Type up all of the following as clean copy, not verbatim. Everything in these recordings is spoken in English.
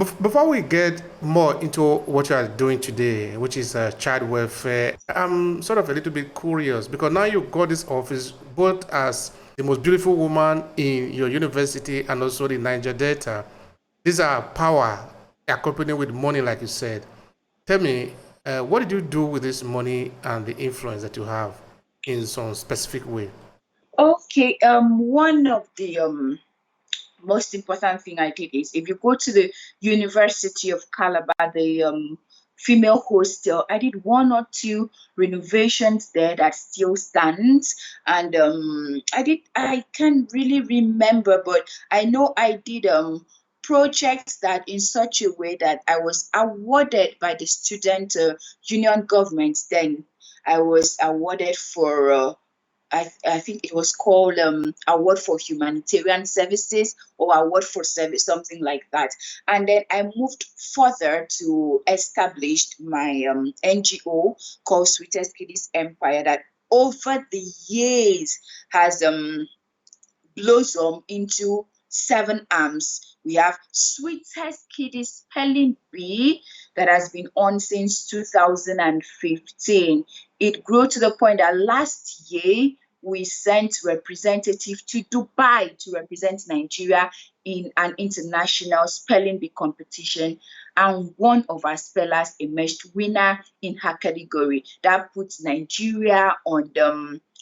Before we get more into what you are doing today, which is child welfare, I'm sort of a little bit curious because now you got this office both as the most beautiful woman in your university and also the Niger Delta. These are power accompanied with money, like you said. Tell me, what did you do with this money and the influence that you have in some specific way? Okay, one of the most important thing I did is if you go to the University of Calabar, the female hostel, I did one or two renovations there that still stands. And I can't really remember, but I know I did projects that in such a way that I was awarded by the student union government then. I was awarded for I think it was called Award for Humanitarian Services or Award for Service, something like that. And then I moved further to establish my NGO called Sweetest Kiddies Empire that over the years has blossom into seven arms. We have Sweetest Kiddies Spelling Bee that has been on since 2015. It grew to the point that last year we sent representative to Dubai to represent Nigeria in an international spelling bee competition, and one of our spellers emerged winner in her category. That puts Nigeria on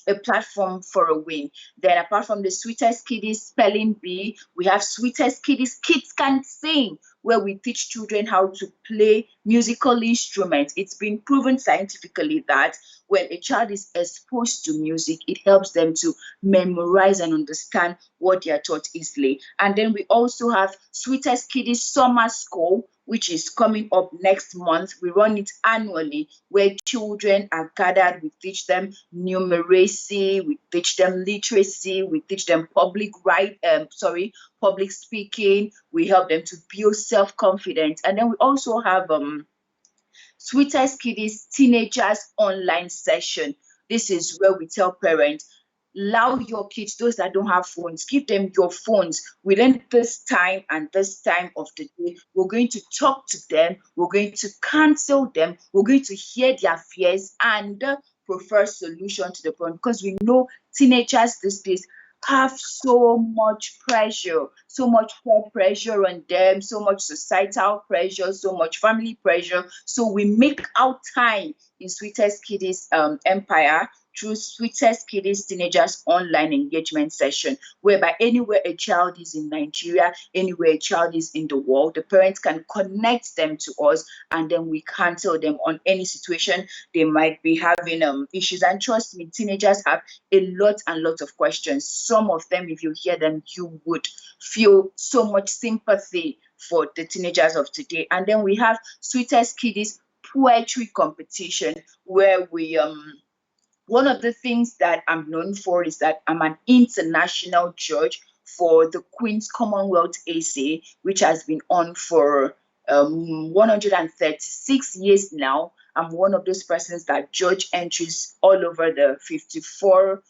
a platform for a win. Then apart from the Sweetest Kiddies Spelling Bee, we have Sweetest Kiddies Kids Can Sing, where we teach children how to play musical instruments. It's been proven scientifically that when a child is exposed to music, it helps them to memorize and understand what they are taught easily. And then we also have Sweetest Kiddies Summer School, which is coming up next month. We run it annually, where children are gathered. We teach them numeracy, we teach them literacy, we teach them public speaking. We help them to build self-confidence. And then we also have Sweetest Kiddies Teenagers Online Session. This is where we tell parents, allow your kids, those that don't have phones, give them your phones within this time and this time of the day. We're going to talk to them, we're going to counsel them, we're going to hear their fears and prefer solution to the problem, because we know teenagers these days have so much pressure, so much peer pressure on them, so much societal pressure, so much family pressure. So we make out time in Sweetest Kiddies Empire through Sweetest Kiddies Teenagers Online Engagement Session, whereby anywhere a child is in Nigeria, anywhere a child is in the world, the parents can connect them to us, and then we counsel them on any situation they might be having issues. And trust me, teenagers have a lot and lot of questions. Some of them, if you hear them, you would feel so much sympathy for the teenagers of today. And then we have Sweetest Kiddies Poetry Competition, where we one of the things that I'm known for is that I'm an international judge for the Queen's Commonwealth essay, which has been on for 136 years now. I'm one of those persons that judge entries all over the 54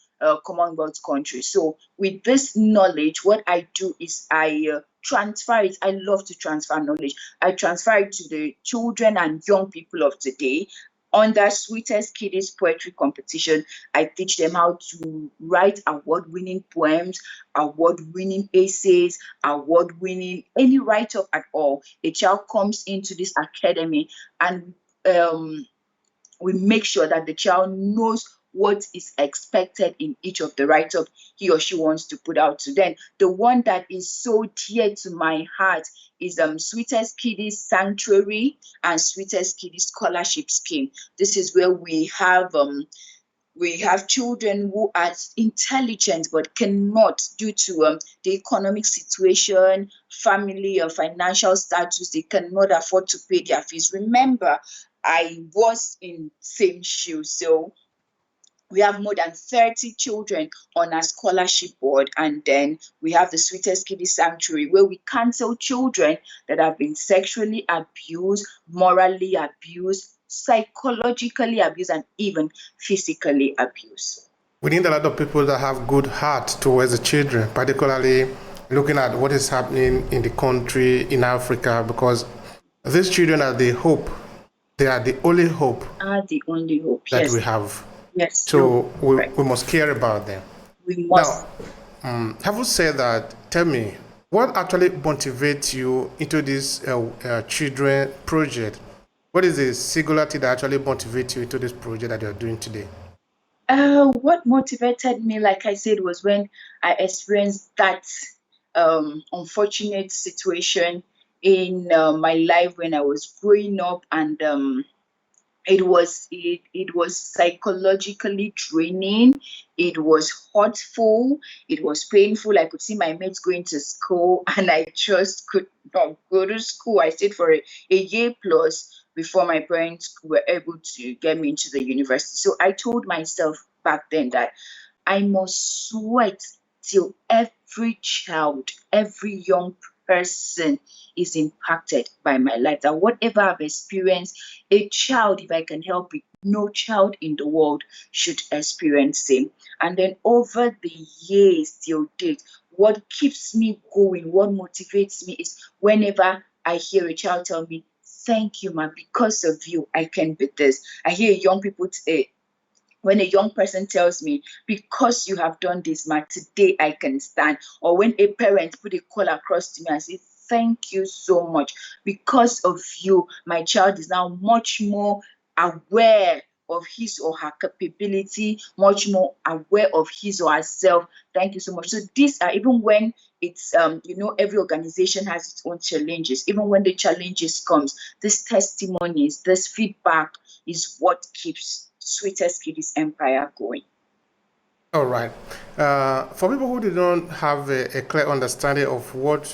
Commonwealth countries. So with this knowledge, what I do is I transfer it. I love to transfer knowledge. I transfer it to the children and young people of today. Under Sweetest Kiddies Poetry Competition, I teach them how to write award-winning poems, award-winning essays, award-winning any write-up at all. A child comes into this academy, and we make sure that the child knows what is expected in each of the write-up he or she wants to put out to them. The one that is so dear to my heart is Sweetest Kiddies Sanctuary and Sweetest Kiddies Scholarship Scheme. This is where we have children who are intelligent but cannot, due to the economic situation, family or financial status, they cannot afford to pay their fees. Remember, I was in same shoes, so we have more than 30 children on our scholarship board. And then we have the Sweetest Kiddies Sanctuary, where we counsel children that have been sexually abused, morally abused, psychologically abused, and even physically abused. We need a lot of people that have good heart towards the children, particularly looking at what is happening in the country, in Africa, because these children are the hope. They are the only hope Are the only hope. that we Yes. have. Yes, you're So right. we must care about them. We Now, must. having said that, tell me, what actually motivates you into this children project? What is the singularity that actually motivates you into this project that you're doing today? What motivated me, like I said, was when I experienced that unfortunate situation in my life when I was growing up, and it was psychologically draining. It was hurtful. It was painful. I could see my mates going to school, and I just could not go to school. I stayed for a year plus before my parents were able to get me into the university. So I told myself back then that I must sweat till every child, every young person is impacted by my life. That whatever I've experienced, a child, if I can help it, no child in the world should experience it. And then over the years till date, what keeps me going, what motivates me is whenever I hear a child tell me, "Thank you, ma, because of you, I can be this." I hear young people when a young person tells me, "Because you have done this, ma, today I can stand." Or when a parent put a call across to me and say, "Thank you so much. Because of you, my child is now much more aware of his or her capability, much more aware of his or herself. Thank you so much." So these are, even when it's every organization has its own challenges. Even when the challenges comes, this testimonies, this feedback is what keeps Sweetest Kitty's empire going. All right. For people who do not have a clear understanding of what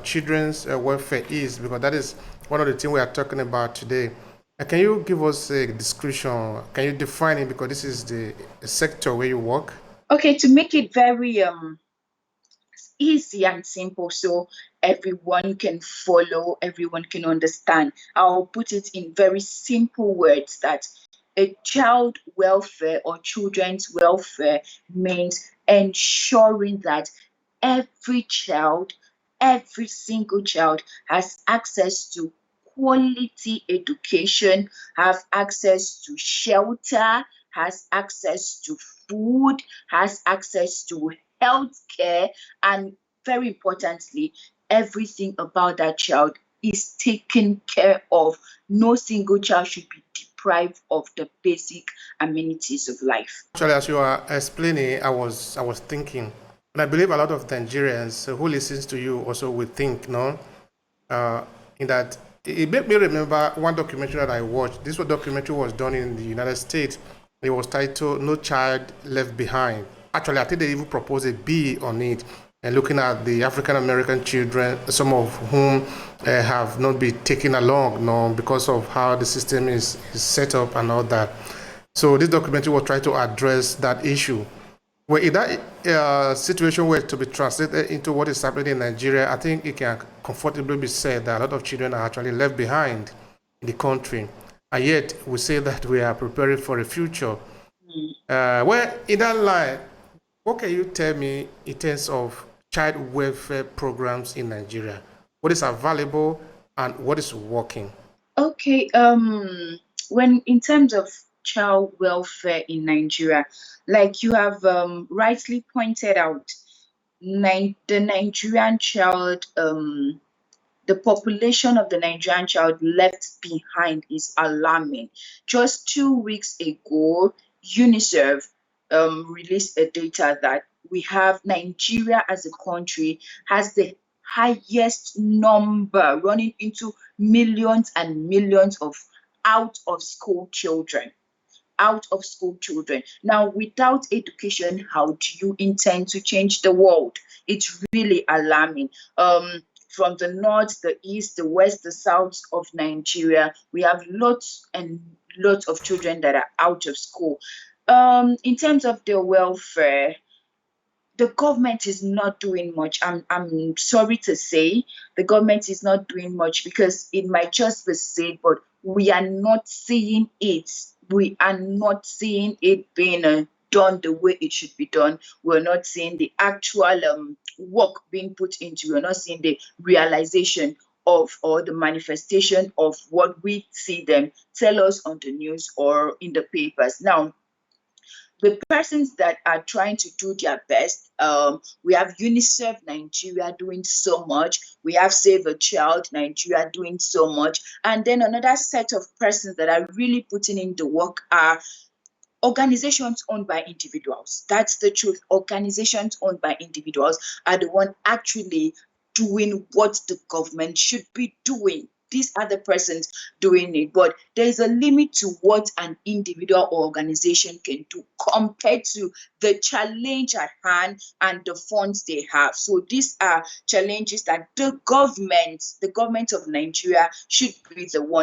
children's welfare is, because that is one of the things we are talking about today, can you give us a description? Can you define it? Because this is the sector where you work. Okay, to make it very easy and simple so everyone can follow, everyone can understand, I'll put it in very simple words that a child welfare or children's welfare means ensuring that every child, every single child has access to quality education, have access to shelter, has access to food, has access to healthcare, and very importantly, everything about that child is taken care of. No single child should be deprived of the basic amenities of life. Actually, as you are explaining, I was thinking, and I believe a lot of Nigerians who listens to you also will think, no, in that it made me remember one documentary that I watched. This documentary was done in the United States. It was titled "No Child Left Behind." Actually, I think they even proposed a B on it, and looking at the African American children, some of whom have not been taken along, no, because of how the system is set up and all that. So this documentary was trying to address that issue. Well, if that situation were to be translated into what is happening in Nigeria, I think it can comfortably be said that a lot of children are actually left behind in the country. And yet, we say that we are preparing for a future. Well, in that line, what can you tell me in terms of child welfare programs in Nigeria? What is available and what is working? Okay, when in terms of child welfare in Nigeria, like you have rightly pointed out, the Nigerian child, the population of the Nigerian child left behind is alarming. Just 2 weeks ago, UNICEF released a data that we have Nigeria as a country has the highest number, running into millions and millions of out of school children. Out of school children. Now, without education, how do you intend to change the world? It's really alarming. From the north, the east, the west, the south of Nigeria, we have lots and lots of children that are out of school. In terms of their welfare, the government is not doing much. I'm sorry to say the government is not doing much because it might just be said, but we are not seeing it. We are not seeing it being done the way it should be done. We're not seeing the actual work being put into. We're not seeing the realization of or the manifestation of what we see them tell us on the news or in the papers. Now, the persons that are trying to do their best. We have UNICEF Nigeria doing so much. We have Save a Child Nigeria doing so much. And then another set of persons that are really putting in the work are organizations owned by individuals. That's the truth. Organizations owned by individuals are the one actually doing what the government should be doing. These are the persons doing it, but there's a limit to what an individual or organization can do compared to the challenge at hand and the funds they have. So these are challenges that the government of Nigeria should be the one